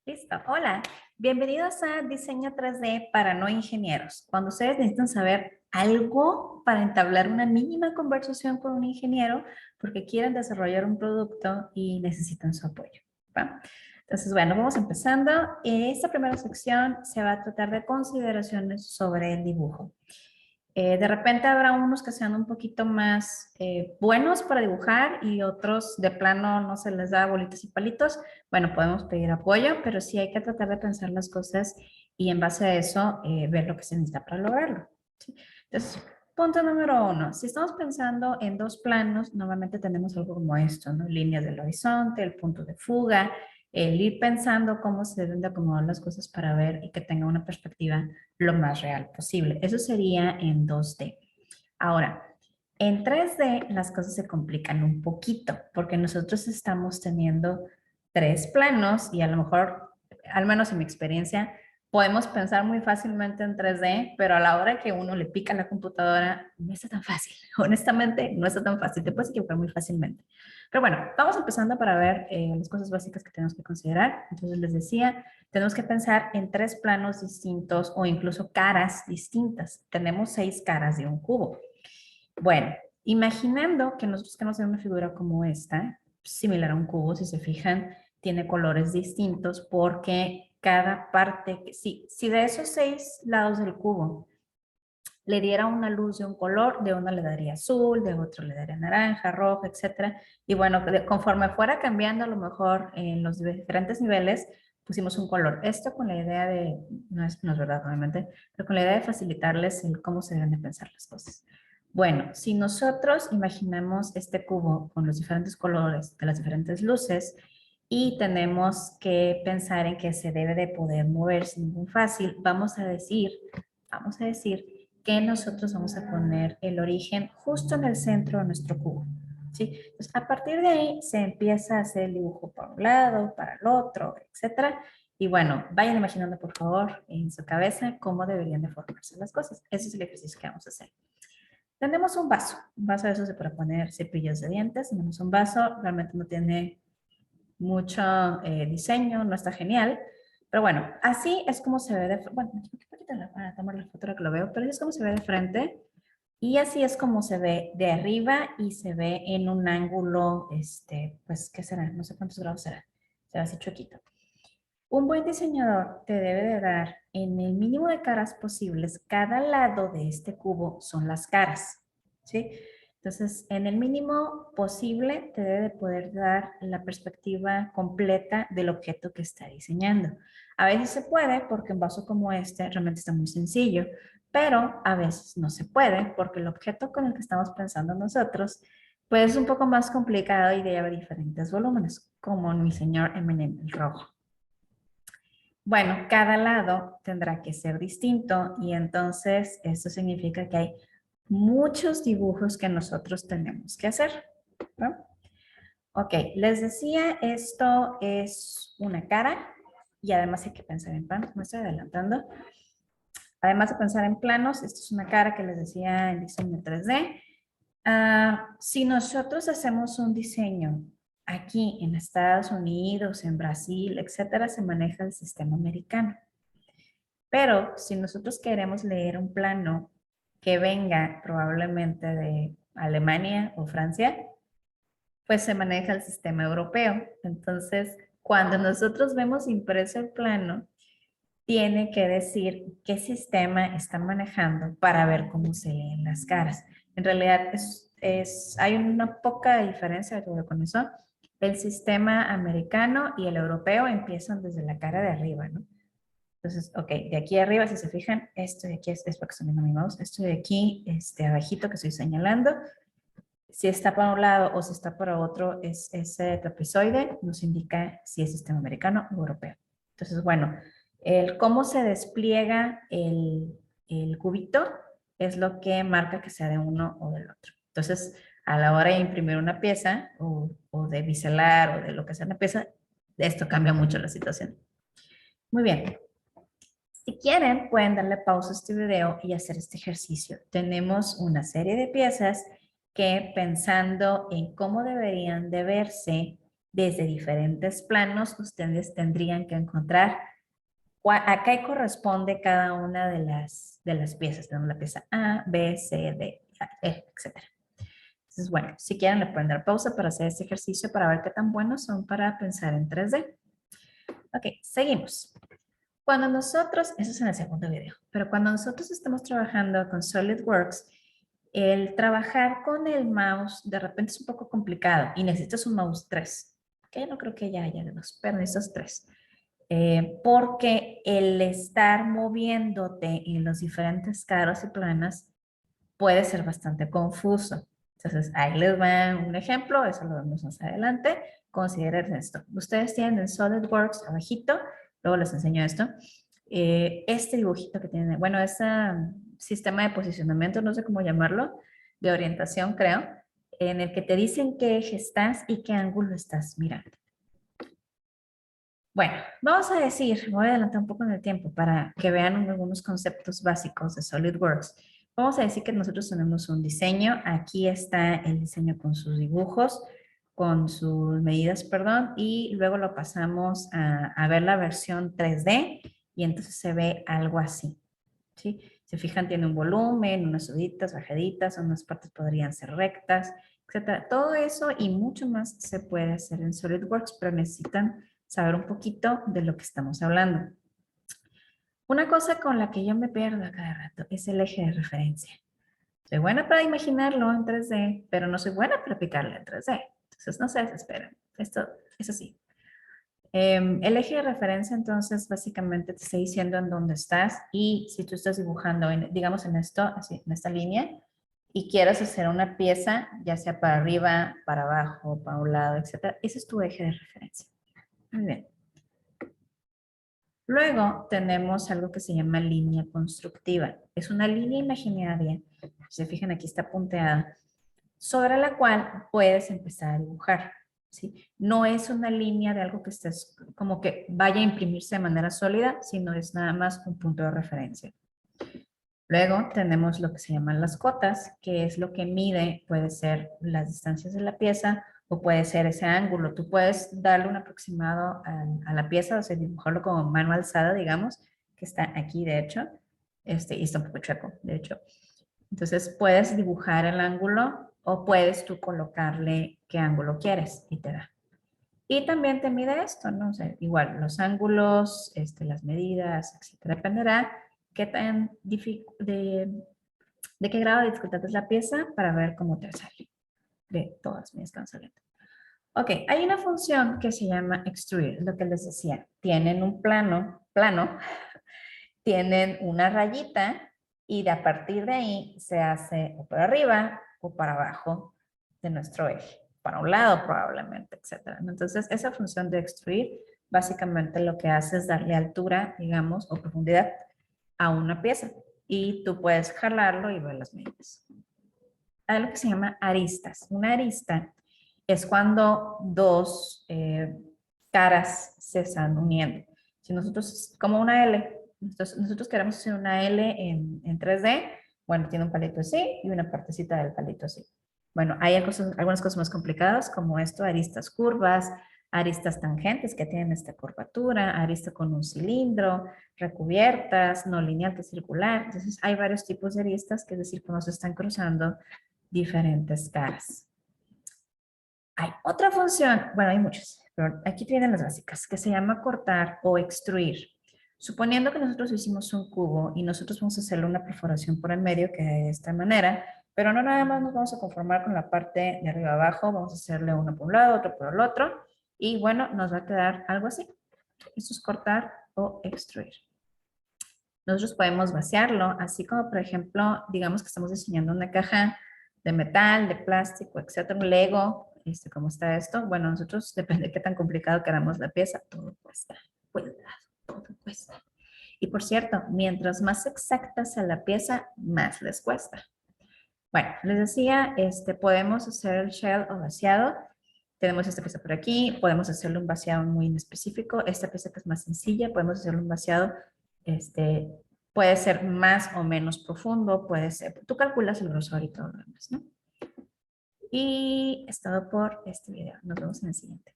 Listo. Hola, bienvenidos a Diseño 3D para no ingenieros. Cuando ustedes necesitan saber algo para entablar una mínima conversación con un ingeniero porque quieren desarrollar un producto y necesitan su apoyo, ¿va? Entonces, bueno, vamos empezando. Esta primera sección se va a tratar de consideraciones sobre el dibujo. De repente habrá unos que sean un poquito más buenos para dibujar y otros de plano no se les da bolitas y palitos. Bueno, podemos pedir apoyo, pero sí hay que tratar de pensar las cosas y en base a eso ver lo que se necesita para lograrlo. ¿Sí? Entonces, punto número uno. Si estamos pensando en dos planos, normalmente tenemos algo como esto, ¿no? Líneas del horizonte, el punto de fuga, el ir pensando cómo se deben de acomodar las cosas para ver y que tenga una perspectiva lo más real posible. Eso sería en 2D. Ahora, en 3D las cosas se complican un poquito porque nosotros estamos teniendo tres planos y a lo mejor, al menos en mi experiencia, podemos pensar muy fácilmente en 3D, pero a la hora que uno le pica a la computadora, no está tan fácil. Honestamente, no está tan fácil. Te puedes equivocar muy fácilmente. Pero bueno, vamos empezando para ver las cosas básicas que tenemos que considerar. Entonces les decía, tenemos que pensar en tres planos distintos o incluso caras distintas. Tenemos 6 caras de un cubo. Bueno, imaginando que nosotros queremos hacer una figura como esta, similar a un cubo, si se fijan, tiene colores distintos porque cada parte, si de esos 6 lados del cubo le diera una luz de un color, de uno le daría azul, de otro le daría naranja, rojo, etcétera. Y bueno, conforme fuera cambiando, a lo mejor en los diferentes niveles, pusimos un color. Esto con la idea de, no es verdad, obviamente, pero con la idea de facilitarles el cómo se deben de pensar las cosas. Bueno, si nosotros imaginamos este cubo con los diferentes colores de las diferentes luces y tenemos que pensar en que se debe de poder mover sin ningún fácil, vamos a decir que nosotros vamos a poner el origen justo en el centro de nuestro cubo. ¿Sí? Entonces, a partir de ahí se empieza a hacer el dibujo para un lado, para el otro, etcétera. Y bueno, vayan imaginando por favor en su cabeza cómo deberían de formarse las cosas. Ese es el ejercicio que vamos a hacer. Tenemos un vaso de esos de para poner cepillos de dientes. Tenemos un vaso, realmente no tiene mucho diseño, no está genial. Pero bueno, así es como se ve de frente. Bueno, para tomar la foto que lo veo, pero así es como se ve de frente. Y así es como se ve de arriba y se ve en un ángulo, pues, ¿qué será? No sé cuántos grados será. Será así chuequito. Un buen diseñador te debe de dar en el mínimo de caras posibles. Cada lado de este cubo son las caras, ¿sí? Entonces, en el mínimo posible te debe de poder dar la perspectiva completa del objeto que está diseñando. A veces se puede porque un vaso como este realmente está muy sencillo, pero a veces no se puede porque el objeto con el que estamos pensando nosotros pues es un poco más complicado y lleva diferentes volúmenes, como mi señor M&M el rojo. Bueno, cada lado tendrá que ser distinto y entonces esto significa que hay muchos dibujos que nosotros tenemos que hacer, ¿no? Ok, les decía, esto es una cara y además hay que pensar en planos, me estoy adelantando. Además de pensar en planos, esto es una cara que les decía en diseño 3D. Si nosotros hacemos un diseño aquí en Estados Unidos, en Brasil, etcétera, se maneja el sistema americano. Pero si nosotros queremos leer un plano que venga probablemente de Alemania o Francia, pues se maneja el sistema europeo. Entonces, cuando nosotros vemos impreso el plano, tiene que decir qué sistema está manejando para ver cómo se leen las caras. En realidad hay una poca diferencia con eso. El sistema americano y el europeo empiezan desde la cara de arriba, ¿no? Entonces, ok, de aquí arriba, si se fijan, esto de aquí es porque estoy viendo mi mouse, esto de aquí, abajito que estoy señalando, si está para un lado o si está para otro, es ese trapezoide, nos indica si es sistema americano o europeo. Entonces, bueno, el cómo se despliega el cubito es lo que marca que sea de uno o del otro. Entonces, a la hora de imprimir una pieza o de biselar o de lo que sea una pieza, esto cambia mucho la situación. Muy bien, si quieren, pueden darle pausa a este video y hacer este ejercicio. Tenemos una serie de piezas que pensando en cómo deberían de verse desde diferentes planos, ustedes tendrían que encontrar a qué corresponde cada una de las piezas. Tenemos la pieza A, B, C, D, E, etc. Entonces, bueno, si quieren le pueden dar pausa para hacer este ejercicio para ver qué tan buenos son para pensar en 3D. Ok, seguimos. Cuando nosotros, eso es en el segundo video, pero cuando nosotros estamos trabajando con SolidWorks, el trabajar con el mouse de repente es un poco complicado y necesitas un mouse 3. Que no creo que ya haya de 2, pero necesitas 3. Porque el estar moviéndote en los diferentes caros y planas puede ser bastante confuso. Entonces, ahí les va un ejemplo, eso lo vemos más adelante. Consideren esto. Ustedes tienen en SolidWorks abajito, luego les enseño esto. Este dibujito que tiene, bueno, ese sistema de posicionamiento, no sé cómo llamarlo, de orientación creo, en el que te dicen qué eje estás y qué ángulo estás mirando. Bueno, vamos a decir, voy a adelantar un poco en el tiempo para que vean algunos conceptos básicos de SolidWorks. Vamos a decir que nosotros tenemos un diseño. Aquí está el diseño con sus dibujos, con sus medidas, perdón, y luego lo pasamos a ver la versión 3D y entonces se ve algo así, ¿sí? Se fijan, tiene un volumen, unas subiditas, bajaditas, unas partes podrían ser rectas, etcétera. Todo eso y mucho más se puede hacer en SolidWorks, pero necesitan saber un poquito de lo que estamos hablando. Una cosa con la que yo me pierdo a cada rato es el eje de referencia. Soy buena para imaginarlo en 3D, pero no soy buena para aplicarlo en 3D. Entonces no se desesperen. Esto es así. El eje de referencia entonces básicamente te está diciendo en dónde estás y si tú estás dibujando, digamos en esto, así, en esta línea, y quieres hacer una pieza, ya sea para arriba, para abajo, para un lado, etc. Ese es tu eje de referencia. Muy bien. Luego tenemos algo que se llama línea constructiva. Es una línea imaginaria, si se fijan aquí está punteada, sobre la cual puedes empezar a dibujar. ¿Sí? No es una línea de algo que estés como que vaya a imprimirse de manera sólida, sino es nada más un punto de referencia. Luego tenemos lo que se llaman las cotas, que es lo que mide, puede ser las distancias de la pieza o puede ser ese ángulo. Tú puedes darle un aproximado a la pieza, o sea, dibujarlo como mano alzada, digamos, que está aquí de hecho, y está un poco chueco, de hecho. Entonces puedes dibujar el ángulo o puedes tú colocarle qué ángulo quieres y te da. Y también te mide esto, ¿no? O sea, igual los ángulos, las medidas, etcétera. Dependerá qué tan de qué grado de dificultad es la pieza para ver cómo te sale. De todas mis están saliendo. Ok, hay una función que se llama extruir, lo que les decía. Tienen un plano, tienen una rayita y de a partir de ahí se hace o para arriba o para abajo de nuestro eje, para un lado probablemente, etcétera. Entonces, esa función de extruir básicamente lo que hace es darle altura, digamos, o profundidad a una pieza y tú puedes jalarlo y ver las medidas. Hay lo que se llama aristas. Una arista es cuando dos caras se están uniendo. Si nosotros, como una L, nosotros queremos hacer una L en 3D, bueno, tiene un palito así y una partecita del palito así. Bueno, hay algunas cosas más complicadas como esto, aristas curvas, aristas tangentes que tienen esta curvatura, arista con un cilindro, recubiertas, no lineal que circular. Entonces hay varios tipos de aristas, que es decir, cuando se están cruzando diferentes caras. Hay otra función, bueno, hay muchas, pero aquí tienen las básicas, que se llama cortar o extruir. Suponiendo que nosotros hicimos un cubo y nosotros vamos a hacerle una perforación por el medio, que de esta manera, pero no nada más nos vamos a conformar con la parte de arriba abajo, vamos a hacerle uno por un lado, otro por el otro, y bueno, nos va a quedar algo así. Eso es cortar o extruir. Nosotros podemos vaciarlo, así como por ejemplo, digamos que estamos diseñando una caja de metal, de plástico, etcétera, un Lego, ¿cómo está esto? Bueno, nosotros, depende de qué tan complicado queramos la pieza, todo cuesta, todo cuesta. Y por cierto, mientras más exacta sea la pieza, más les cuesta. Bueno, les decía, podemos hacer el shell o vaciado. Tenemos esta pieza por aquí, podemos hacerle un vaciado muy específico. Esta pieza que es más sencilla, podemos hacerle un vaciado, puede ser más o menos profundo, puede ser, tú calculas el grosor y todo lo demás, ¿no? Y es todo por este video. Nos vemos en el siguiente.